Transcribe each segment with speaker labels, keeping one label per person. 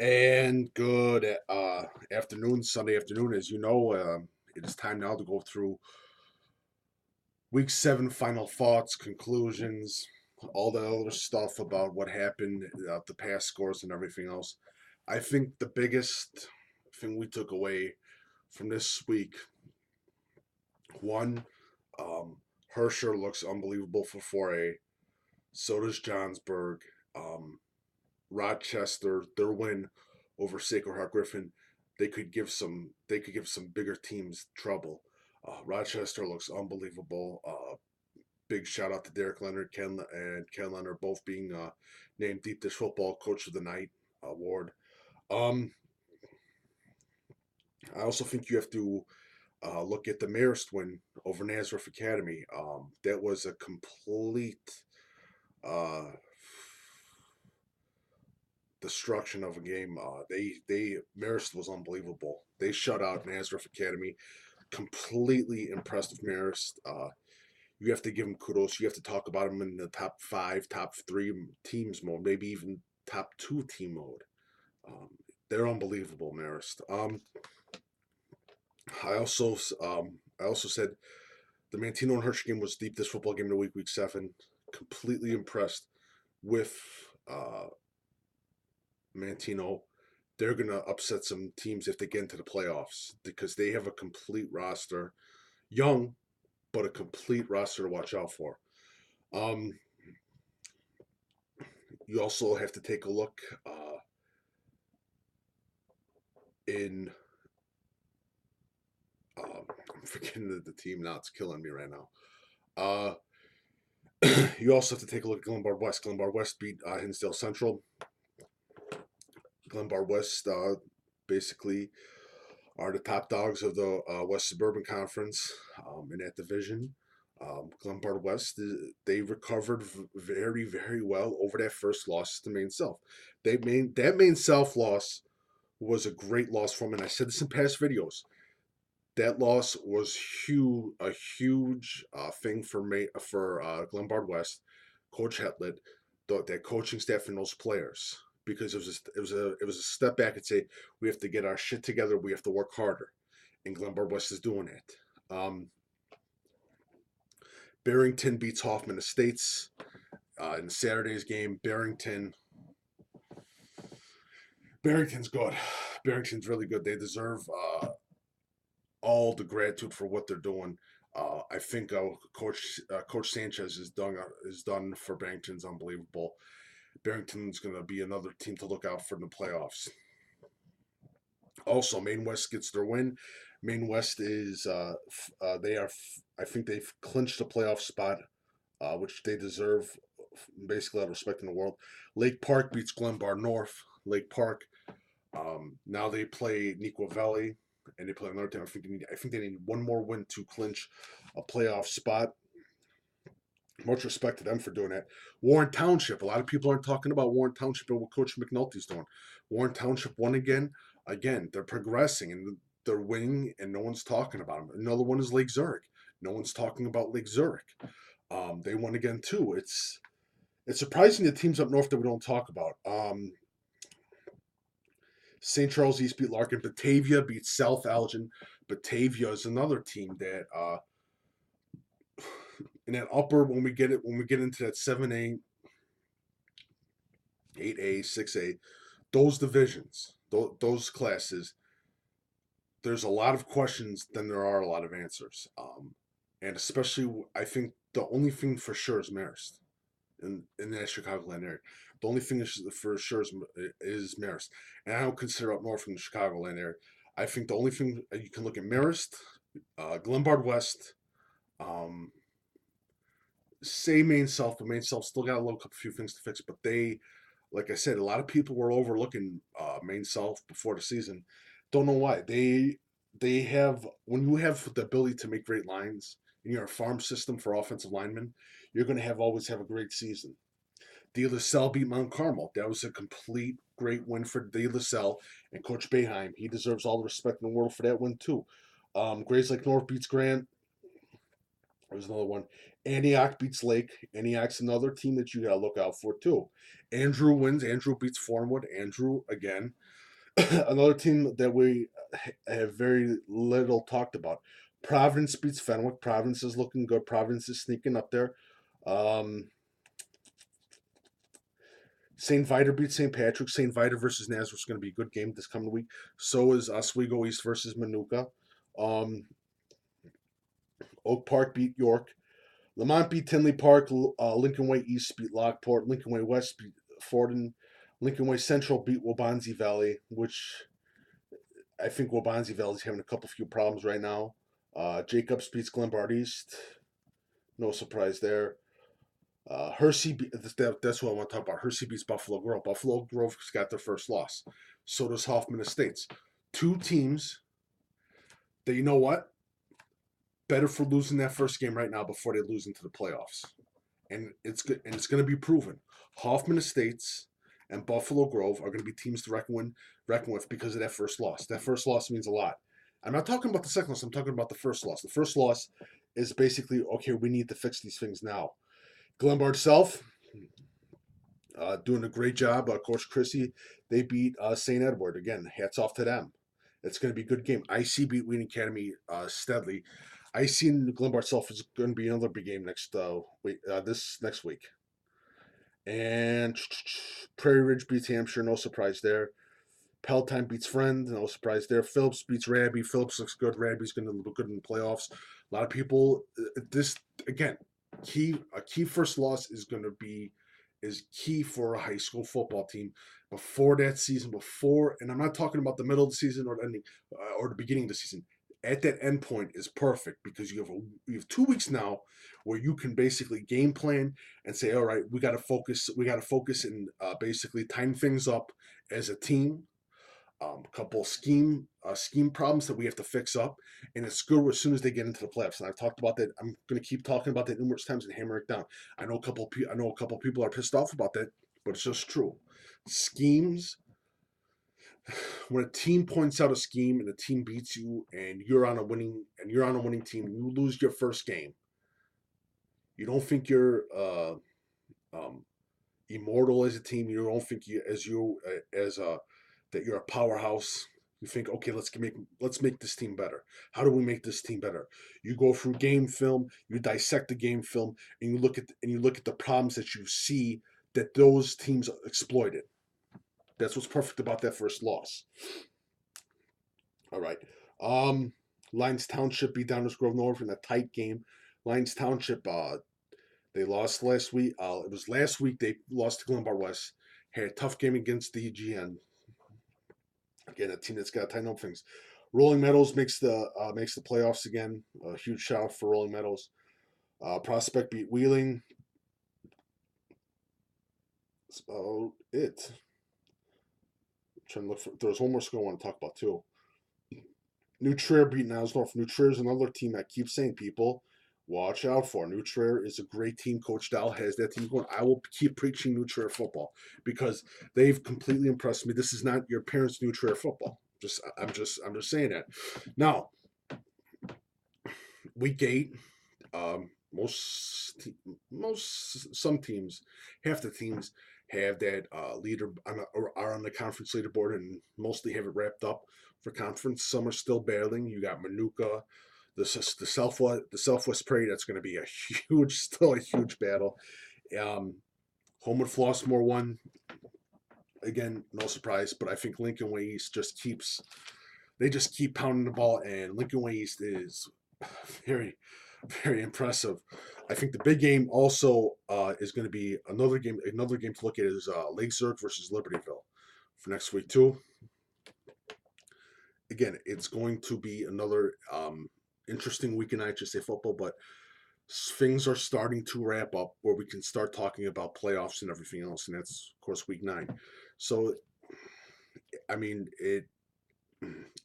Speaker 1: And good afternoon, Sunday afternoon. As you know, it is time now to go through week 7 final thoughts, conclusions, all the other stuff about what happened, the past scores, and everything else. I think the biggest thing we took away from this week, one, um, Herscher looks unbelievable for 4A. So does Johnsburg. Um, Rochester, their win over Sacred Heart Griffin, they could give some bigger teams trouble. Rochester looks unbelievable. Big shout out to Derek Leonard, Ken Leonard, both being named Deep Dish Football Coach of the Night award. Um, I also think you have to look at the Marist win over Nazareth Academy. That was a complete uh, destruction of a game. They Marist was unbelievable. They shut out Nazareth Academy. Completely impressed with Marist. You have to give them kudos. You have to talk about them in the top 5, top 3 teams mode, maybe even top 2 team mode. Um, they're unbelievable, Marist. I also I also said the Mantino and Herscher game was deep this football game of the week 7. Completely impressed with Mantino. They're gonna upset some teams if they get into the playoffs because they have a complete roster, young, but a complete roster to watch out for. Um, you also have to take a look in. I'm forgetting the team now; it's killing me right now. Uh, you also have to take a look at Glenbard West. Glenbard West beat Hinsdale Central. Glenbard West basically are the top dogs of the West Suburban Conference in that division. Glenbard West, they recovered very, very well over that first loss to Maine South. That Maine South loss was a great loss for them, and I said this in past videos. That loss was a huge thing for Glenbard West, Coach Hetlet, that coaching staff and those players, because it was a step back and say we have to get our shit together, we have to work harder, and Glenbard West is doing it. Barrington beats Hoffman Estates in Saturday's game. Barrington's good. Barrington's really good. They deserve all the gratitude for what they're doing. I think Coach Sanchez is done for Barrington's unbelievable. Barrington's going to be another team to look out for in the playoffs. Also, Maine West gets their win. Maine West is they are. I think they've clinched a playoff spot, which they deserve. Basically, out of respect in the world. Lake Park beats Glenbard North. Lake Park. Now they play Neuqua Valley, and they play another team. I think they need one more win to clinch a playoff spot. Much respect to them for doing that. Warren Township. A lot of people aren't talking about Warren Township and what Coach McNulty's doing. Warren Township won again. Again, they're progressing and they're winning, and no one's talking about them. Another one is Lake Zurich. No one's talking about Lake Zurich. They won again too. It's surprising the teams up north that we don't talk about. St. Charles East beat Larkin. Batavia beat South Elgin. Batavia is another team that in that upper when we get into that 7A, 8A, 6A, those divisions, those classes, there's a lot of questions than there are a lot of answers. And especially, I think the only thing for sure is Marist in that Chicagoland area. The only thing for sure is Marist. And I don't consider up north from the Chicagoland area. I think the only thing you can look at Marist, Glenbard West, um, say Maine South, but Maine South still got a few things to fix. But they, like I said, a lot of people were overlooking Maine South before the season. Don't know why. They have, when you have the ability to make great lines in your farm system for offensive linemen, you're going to always have a great season. De La Salle beat Mount Carmel. That was a complete great win for De La Salle and Coach Boeheim. He deserves all the respect in the world for that win too. Grays Lake North beats Grant. There's another one. Antioch beats Lake. Antioch's another team that you got to look out for, too. Andrew wins. Andrew beats Fornwood. Andrew, again, another team that we have very little talked about. Providence beats Fenwick. Providence is looking good. Providence is sneaking up there. St. Viator beats St. Patrick. St. Viator versus Nazareth is going to be a good game this coming week. So is Oswego East versus Manuka. Oak Park beat York. Lamont beat Tinley Park. Lincoln Way East beat Lockport. Lincoln Way West beat Fordham. Lincoln Way Central beat Wabansie Valley, which I think Wabansie Valley is having a few problems right now. Jacobs beats Glenbard East. No surprise there. Herscher, that's what I want to talk about. Herscher beats Buffalo Grove. Buffalo Grove's got their first loss. So does Hoffman Estates. Two teams that, you know what? Better for losing that first game right now before they lose into the playoffs. And it's good, and it's going to be proven. Hoffman Estates and Buffalo Grove are going to be teams to reckon with because of that first loss. That first loss means a lot. I'm not talking about the second loss. I'm talking about the first loss. The first loss is basically, okay, we need to fix these things now. Glenbard South, doing a great job. Coach Chrissy, they beat St. Edward. Again, hats off to them. It's going to be a good game. IC beat Wheaton Academy steadily. IC and Glenbard South is going to be another big game this next week. And Prairie Ridge beats Hampshire. No surprise there. Palatine beats Friend. No surprise there. Phillips beats Rabby. Phillips looks good. Rabby's going to look good in the playoffs. A lot of people, this, again, a key first loss is key for a high school football team before that season, and I'm not talking about the middle of the season or the ending or the beginning of the season. At that end point is perfect because you have 2 weeks now where you can basically game plan and say, all right, we got to focus and basically time things up as a team. A couple scheme problems that we have to fix up, and it's good as soon as they get into the playoffs. And I've talked about that. I'm going to keep talking about that numerous times and hammer it down. I know a couple people are pissed off about that, but it's just true. Schemes. When a team points out a scheme and the team beats you, and you're on a winning team, and you lose your first game, you don't think you're immortal as a team. You don't think that you're a powerhouse. You think, okay, let's make this team better. How do we make this team better? You go through game film, you dissect the game film, and you look at the problems that you see that those teams exploited. That's what's perfect about that first loss. All right. Lyons Township beat Downers Grove North in a tight game. Lyons Township, they lost last week. It was last week they lost to Glenbard West. Had a tough game against the EGN. Again, a team that's got to tighten up things. Rolling Meadows makes the playoffs again. A huge shout out for Rolling Meadows. Prospect beat Wheeling. That's about it. I'm trying to look for. There's one more score I want to talk about too. New Trier beat Nosdorf. New Trier is another team I keep saying, people, watch out for. New Trier is a great team. Coach Dow has that team going. I will keep preaching New Trier football because they've completely impressed me. This is not your parents' New Trier football. I'm just saying that. Now, week 8, some teams, half the teams have that leader are on the conference leaderboard and mostly have it wrapped up for conference. Some are still battling. You got Manuka, the Southwest Prairie. That's going to be still a huge battle. Homewood Flossmoor won. Again, no surprise, but I think Lincoln Way East just keep pounding the ball, and Lincoln Way East is very, very impressive. I think the big game also is going to be another game to look at is Lake Zurich versus Libertyville for next week too. Again, it's going to be another interesting week in IHSA football, but things are starting to wrap up where we can start talking about playoffs and everything else, and that's of course week 9. So, I mean, it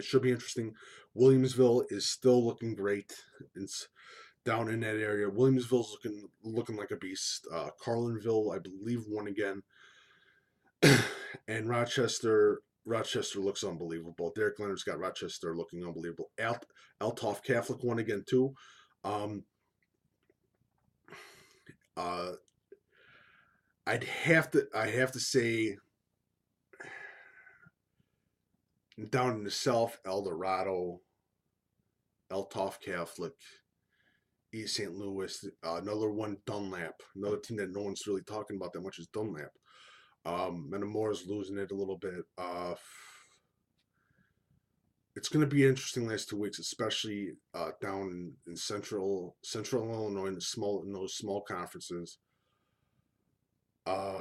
Speaker 1: should be interesting. Willaimsville is still looking great. It's down in that area. Williamsville's looking like a beast. Carlinville, I believe, won again, and Rochester looks unbelievable. Derek Leonard's got Rochester looking unbelievable. Althoff Catholic won again too. Uh, I have to say down in the south, El Dorado, El Toff Catholic, East St. Louis, another one, Dunlap. Another team that no one's really talking about that much is Dunlap. Menamore's losing it a little bit. It's going to be an interesting last 2 weeks, especially down in central Illinois in those small conferences. Uh,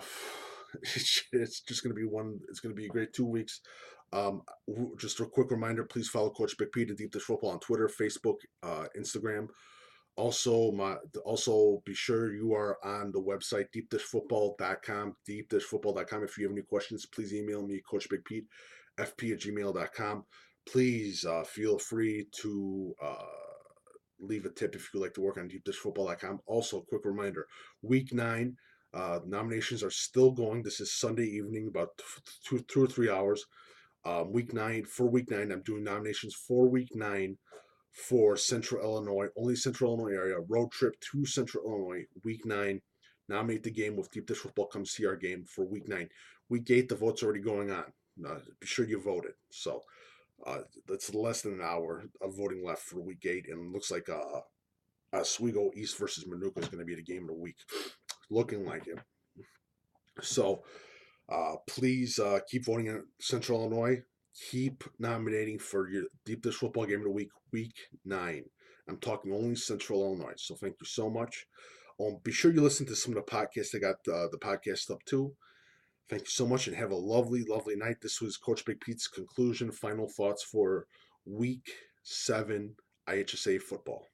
Speaker 1: it's just going to be one. It's going to be a great 2 weeks. Just a quick reminder: please follow Coach Big Pete and Deep Dish Football on Twitter, Facebook, Instagram. Also be sure you are on the website deepdishfootball.com, deepdishfootball.com. If you have any questions, please email me, Coach Big Pete, fp@gmail.com. Please feel free to leave a tip if you like to work on deepdishfootball.com. Also, quick reminder: Week 9 nominations are still going. This is Sunday evening, about 2 or 3 hours. Week 9 for Week 9, I'm doing nominations for Week 9 for Central Illinois, only Central Illinois area, road trip to Central Illinois, Week 9. Nominate the game with Deep Dish Football. Come see our game for Week 9. Week 8, the vote's already going on. Be sure you voted. So that's less than an hour of voting left for Week 8, and it looks like Oswego East versus Manuka is going to be the game of the week. Looking like it. So please keep voting in Central Illinois. Keep nominating for your Deep Dish Football Game of the Week, Week 9. I'm talking only Central Illinois. So thank you so much. Be sure you listen to some of the podcasts. I got the podcast up too. Thank you so much and have a lovely, lovely night. This was Coach Big Pete's conclusion, final thoughts for Week 7 IHSA football.